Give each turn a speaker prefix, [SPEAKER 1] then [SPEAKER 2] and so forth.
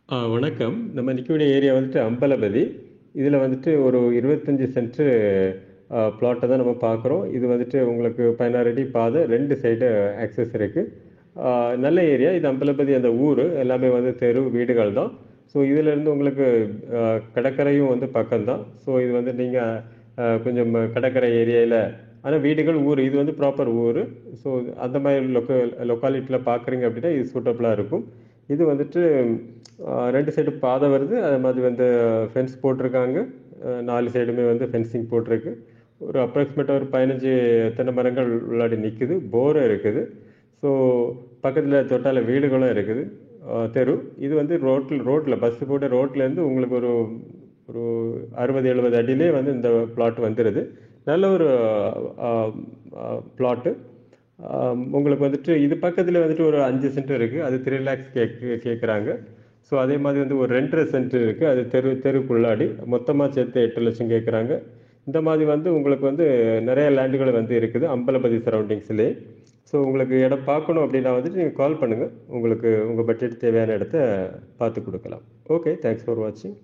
[SPEAKER 1] வணக்கம். நம்ம நிக்கக்கூடிய ஏரியா வந்துட்டு அம்பலபதி. இதில வந்துட்டு ஒரு 25 சென்ட் பிளாட்ட தான் நம்ம பார்க்குறோம். இது வந்துட்டு உங்களுக்கு 16 அடி பாதை 2 சைடு ஆக்சஸ் இருக்கு. ஆ நல்ல ஏரியா. இது அம்பலபதி அந்த ஊரு. எல்லாமே வந்து தெரு, வீடுகள் தான். ஸோ இதிலேருந்து உங்களுக்கு அ கடற்கரையும் வந்து பக்கம் தான். ஸோ இது வந்து நீங்க கொஞ்சம் கடற்கரை ஏரியால ஆனா வீடுகள், ஊரு இது வந்து ப்ராப்பர் ஊரு. ஸோ அந்த மாரி லொக்காலிட்டில பார்க்குறீங்க அப்படின்னா, இது சூட்டபிளா இருக்கும். இது வந்துட்டு 2 சைடு பாதை வருது. அது மாதிரி வந்து ஃபென்ஸ் போட்டிருக்காங்க. 4 சைடுமே வந்து ஃபென்சிங் போட்டிருக்கு. ஒரு அப்ராக்ஸிமேட்டா ஒரு 15 தென்னை மரங்கள் உள்ளாடி நிக்குது. போரும் இருக்குது. ஸோ பக்கத்துல தொட்டால வீடுகளும் இருக்குது. தெரு. இது வந்து ரோட்ல பஸ் போட்ட ரோட்லேருந்து உங்களுக்கு ஒரு ஒரு 60, 70 அடியிலே வந்து இந்த பிளாட் வந்துருது. நல்ல ஒரு அ அ பிளாட்டு. உங்களுக்கு வந்துட்டு இது பக்கத்துல வந்துட்டு ஒரு 5 சென்ட் இருக்கு. அது 3 லேக்ஸ் கேட்குறாங்க. ஸோ அதே மாதிரி வந்து ஒரு 2 1/2 சென்ட் இருக்கு. அது தெருக்குள்ளாடி. மொத்தமா சேர்த்து 8 லட்சம் கேட்குறாங்க. இந்த மாதிரி வந்து உங்களுக்கு வந்து நிறைய லேண்டுகள் வந்து இருக்குது. அம்பலபதி சரௌண்டிங்ஸ்லயே. ஸோ உங்களுக்கு இடம் பார்க்கணும் அப்படின்னா வந்துட்டு நீங்க கால் பண்ணுங்க. உங்களுக்கு உங்க பட்ஜெட் தேவையான இடத்த பார்த்து குடுக்கலாம். ஓகே. தேங்க்ஸ் ஃபார் வாட்சிங்.